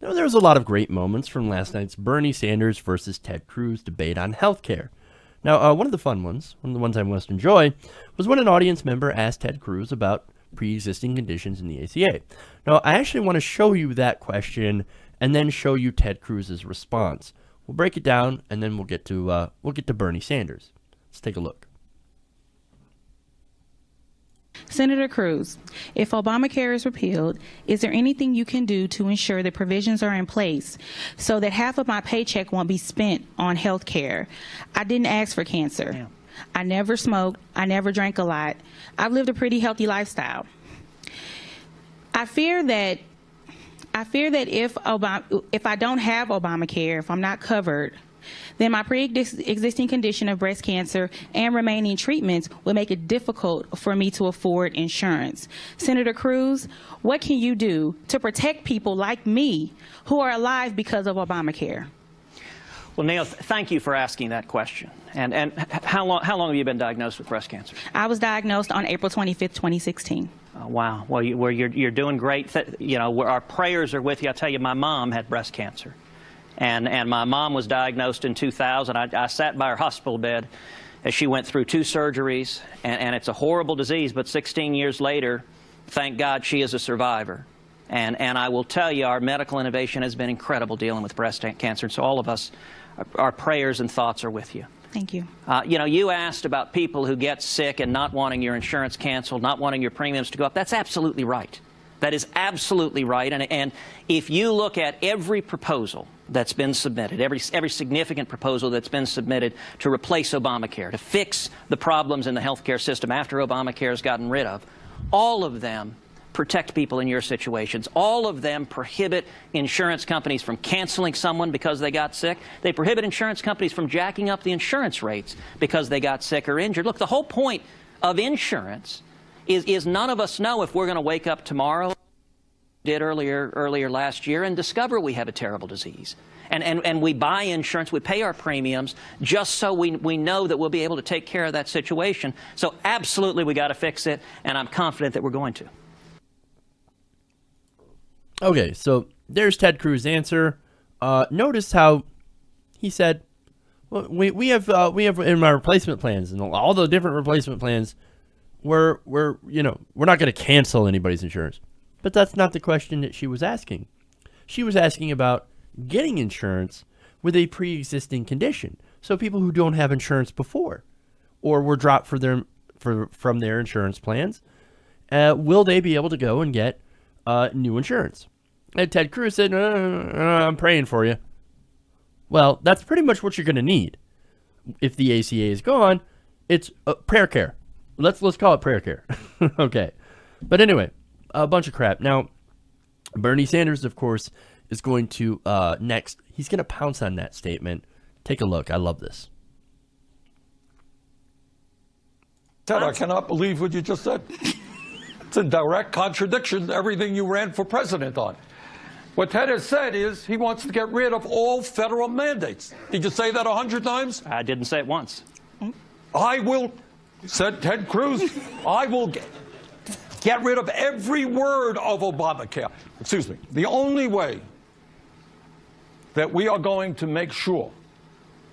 Now, there was a lot of great moments from last night's Bernie Sanders versus Ted Cruz debate on healthcare. Now, one of the fun ones, one of the ones I most enjoy, was when an audience member asked Ted Cruz about pre-existing conditions in the ACA. Now, I actually want to show you that question and then show you Ted Cruz's response. We'll break it down, and then we'll get to Bernie Sanders. Let's take a look. Senator Cruz, if Obamacare is repealed, is there anything you can do to ensure that provisions are in place so that half of my paycheck won't be spent on health care? I didn't ask for cancer. Yeah. I never smoked. I never drank a lot. I've lived a pretty healthy lifestyle. I fear that if I don't have Obamacare, if I'm not covered, then my pre-existing condition of breast cancer and remaining treatments will make it difficult for me to afford insurance. Senator Cruz, what can you do to protect people like me who are alive because of Obamacare? Well, Neil, thank you for asking that question. And how long have you been diagnosed with breast cancer? I was diagnosed on April 25th, 2016. Wow. Well, you're doing great. Our prayers are with you. I tell you, my mom had breast cancer. And my mom was diagnosed in 2000. I sat by her hospital bed as she went through 2 surgeries, and it's a horrible disease, but 16 years later, thank God she is a survivor. And I will tell you, our medical innovation has been incredible dealing with breast cancer, so all of us, our prayers and thoughts are with you. Thank you. You asked about people who get sick and not wanting your insurance canceled, not wanting your premiums to go up. That's absolutely right. That is absolutely right. And if you look at every proposal that's been submitted, every significant proposal that's been submitted to replace Obamacare, to fix the problems in the healthcare system after Obamacare is gotten rid of, all of them protect people in your situations. All of them prohibit insurance companies from canceling someone because they got sick. They prohibit insurance companies from jacking up the insurance rates because they got sick or injured. Look, the whole point of insurance is none of us know if we're going to wake up tomorrow, did earlier last year, and discover we have a terrible disease. And we buy insurance, we pay our premiums just so we know that we'll be able to take care of that situation. So absolutely we got to fix it, and I'm confident that we're going to. Okay, so there's Ted Cruz's answer. Notice how he said, well, we have in my replacement plans and all the different replacement plans, we're not going to cancel anybody's insurance. But that's not the question that she was asking. She was asking about getting insurance with a pre-existing condition. So people who don't have insurance before or were dropped from their insurance plans, will they be able to go and get new insurance? And Ted Cruz said, I'm praying for you. Well, that's pretty much what you're going to need. If the ACA is gone, it's prayer care. Let's call it prayer care. Okay. But anyway, a bunch of crap. Now, Bernie Sanders, of course, is going to, next, he's going to pounce on that statement. Take a look. I love this. Ted, I cannot believe what you just said. It's in direct contradiction to everything you ran for president on. What Ted has said is he wants to get rid of all federal mandates. Did you say that 100 times? I didn't say it once. I will, said Ted Cruz, I will get rid of every word of Obamacare. Excuse me. The only way that we are going to make sure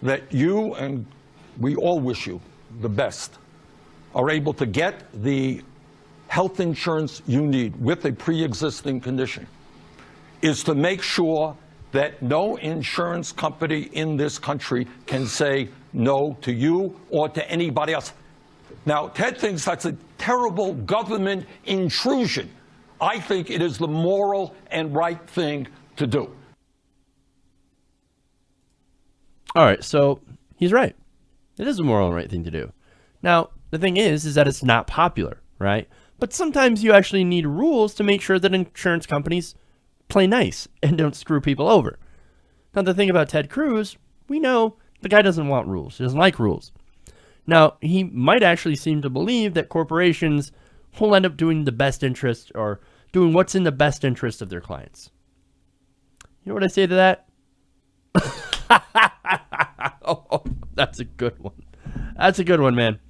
that you, and we all wish you the best, are able to get the health insurance you need with a pre-existing condition is to make sure that no insurance company in this country can say no to you or to anybody else. Now, Ted thinks that's a terrible government intrusion. I think it is the moral and right thing to do. All right, so he's right. It is a moral and right thing to do. Now, the thing is that it's not popular, right? But sometimes you actually need rules to make sure that insurance companies play nice and don't screw people over. Now, the thing about Ted Cruz, we know the guy doesn't want rules. He doesn't like rules. Now, he might actually seem to believe that corporations will end up doing the best interest or doing what's in the best interest of their clients. You know what I say to that? Oh, that's a good one. That's a good one, man.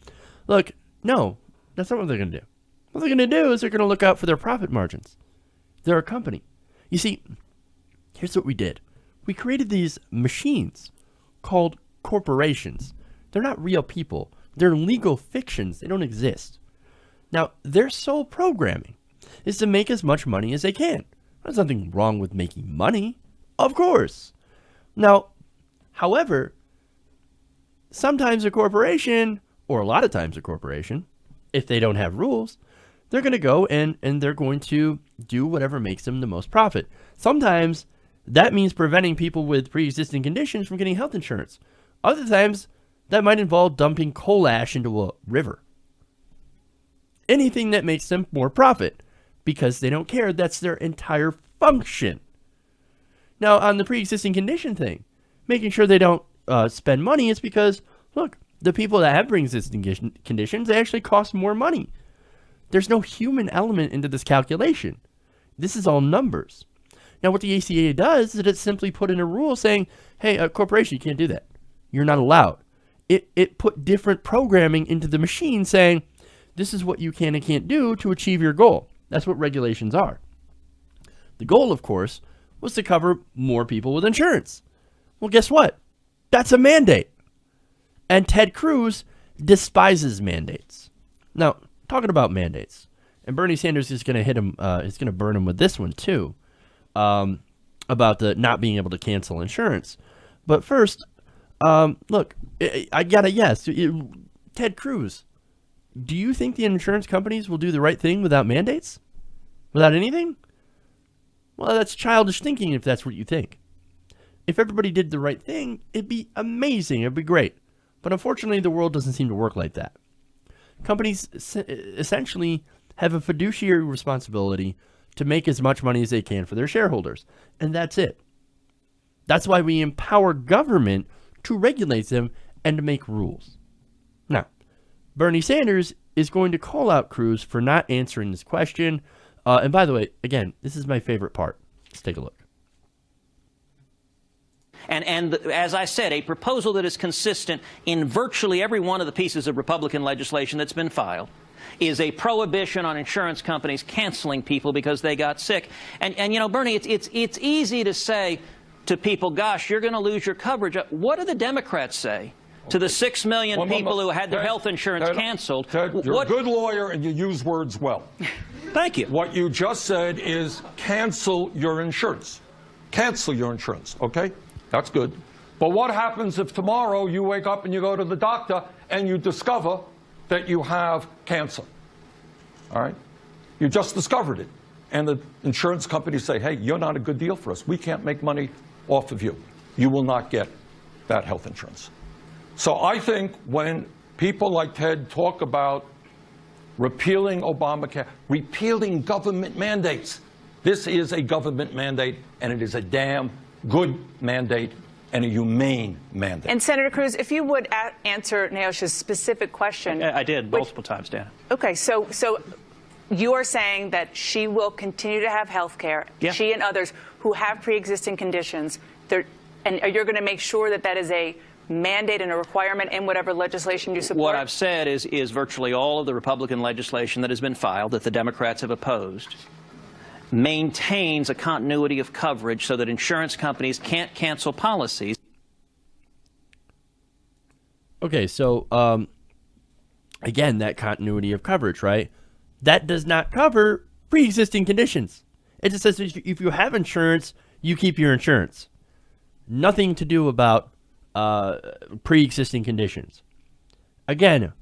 Look, no, that's not what they're going to do. What they're going to do is they're going to look out for their profit margins. They're a company. You see, Here's what we did. We created these machines called corporations. They're not real people. They're legal fictions. They don't exist. Now, their sole programming is to make as much money as they can. There's nothing wrong with making money, of course. Now, however, sometimes a corporation, or a lot of times a corporation, if they don't have rules, they're going to go and they're going to do whatever makes them the most profit. Sometimes that means preventing people with pre-existing conditions from getting health insurance. Other times, that might involve dumping coal ash into a river. Anything that makes them more profit, because they don't care. That's their entire function. Now, on the pre-existing condition thing, making sure they don't spend money is because, look, the people that have pre-existing conditions, they actually cost more money. There's no human element into this calculation. This is all numbers. Now, what the ACA does is it simply put in a rule saying, hey, a corporation, you can't do that. You're not allowed. It put different programming into the machine saying, this is what you can and can't do to achieve your goal. That's what regulations are. The goal, of course, was to cover more people with insurance. Well, guess what? That's a mandate. And Ted Cruz despises mandates. Now, talking about mandates, and Bernie Sanders is going to hit him, is going to burn him with this one too, about the not being able to cancel insurance. But first, look, I got a yes. Ted Cruz, do you think the insurance companies will do the right thing without mandates? Without anything? Well, that's childish thinking if that's what you think. If everybody did the right thing, it'd be amazing. It'd be great. But unfortunately, the world doesn't seem to work like that. Companies essentially have a fiduciary responsibility to make as much money as they can for their shareholders. And that's it. That's why we empower government to regulate them and to make rules. Now, Bernie Sanders is going to call out Cruz for not answering this question. And by the way, again, this is my favorite part. Let's take a look. And as I said, a proposal that is consistent in virtually every one of the pieces of Republican legislation that's been filed is a prohibition on insurance companies canceling people because they got sick. And you know, Bernie, it's easy to say to people, gosh, you're going to lose your coverage. What do the Democrats say to the 6 million people who had their health insurance canceled? Ted, you're a good lawyer and you use words well. Thank you. What you just said is cancel your insurance. Cancel your insurance, okay? That's good. But what happens if tomorrow you wake up and you go to the doctor and you discover that you have cancer? All right? You just discovered it. And the insurance companies say, hey, you're not a good deal for us. We can't make money off of you. You will not get that health insurance. So I think when people like Ted talk about repealing Obamacare, repealing government mandates, this is a government mandate, and it is a damn good mandate and a humane mandate. And Senator Cruz, if you would answer Naosh's specific question. I did multiple times, Dan. Okay, so you are saying that she will continue to have health care, Yeah. she and others who have pre-existing conditions, and you're going to make sure that that is a mandate and a requirement in whatever legislation you support? What I've said is virtually all of the Republican legislation that has been filed that the Democrats have opposed maintains a continuity of coverage so that insurance companies can't cancel policies. Okay, so again, that continuity of coverage, right? That does not cover pre-existing conditions. It just says if you have insurance, you keep your insurance. Nothing to do about pre-existing conditions. Again,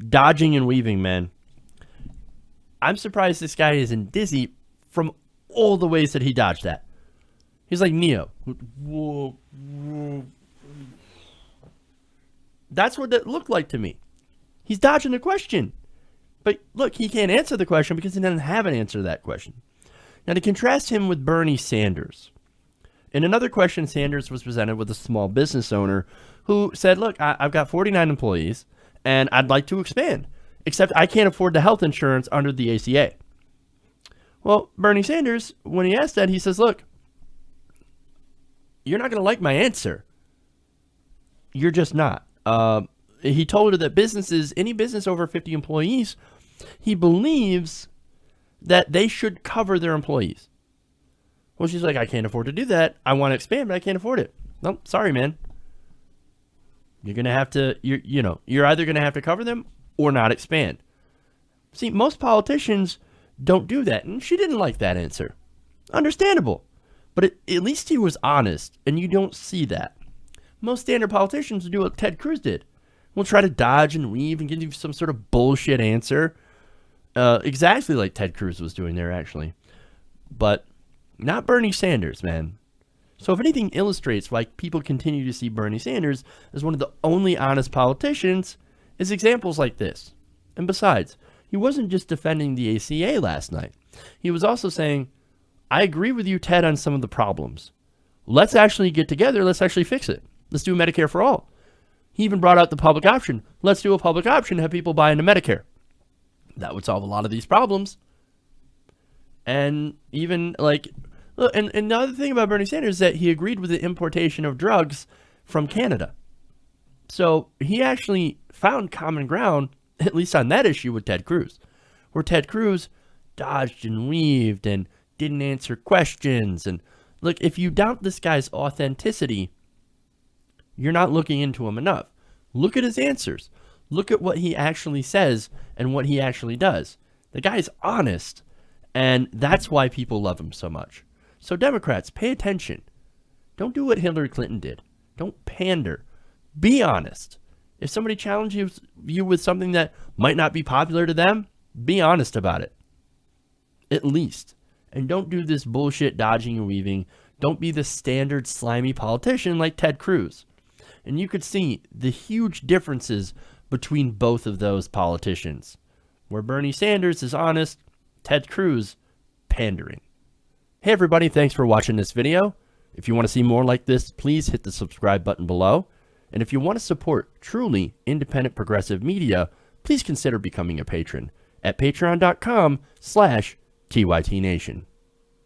dodging and weaving, man. I'm surprised this guy isn't dizzy from all the ways that he dodged that. He's like Neo. That's what that looked like to me. He's dodging the question. But look, he can't answer the question because he doesn't have an answer to that question. Now, to contrast him with Bernie Sanders, in another question, Sanders was presented with a small business owner who said, look, I've got 49 employees, and I'd like to expand, except I can't afford the health insurance under the ACA. Well, Bernie Sanders, when he asked that, he says, look, you're not going to like my answer. You're just not. He told her that businesses, any business over 50 employees, he believes that they should cover their employees. Well, she's like, I can't afford to do that. I want to expand, but I can't afford it. No, sorry, man. You're going to have to, you're either going to have to cover them or not expand. See, most politicians don't do that. And she didn't like that answer. Understandable. But at least he was honest, and you don't see that. Most standard politicians do what Ted Cruz did. We'll try to dodge and weave and give you some sort of bullshit answer. Exactly like Ted Cruz was doing there, actually. But not Bernie Sanders, man. So if anything illustrates why people continue to see Bernie Sanders as one of the only honest politicians, is examples like this. And besides, he wasn't just defending the ACA last night. He was also saying, I agree with you, Ted, on some of the problems. Let's actually get together. Let's actually fix it. Let's do Medicare for all. He even brought out the public option. Let's do a public option, have people buy into Medicare. That would solve a lot of these problems. And even like, look, and the other thing about Bernie Sanders is that he agreed with the importation of drugs from Canada. So he actually found common ground, at least on that issue, with Ted Cruz, where Ted Cruz dodged and weaved and didn't answer questions. And look, if you doubt this guy's authenticity, you're not looking into him enough. Look at his answers. Look at what he actually says and what he actually does. The guy's honest, and that's why people love him so much. So Democrats, pay attention. Don't do what Hillary Clinton did. Don't pander. Be honest. If somebody challenges you with something that might not be popular to them, be honest about it. At least. And don't do this bullshit dodging and weaving. Don't be the standard slimy politician like Ted Cruz. And you could see the huge differences between both of those politicians. Where Bernie Sanders is honest, Ted Cruz pandering. Hey everybody, thanks for watching this video. If you want to see more like this, please hit the subscribe button below. And if you want to support truly independent progressive media, please consider becoming a patron at patreon.com/TYTNation.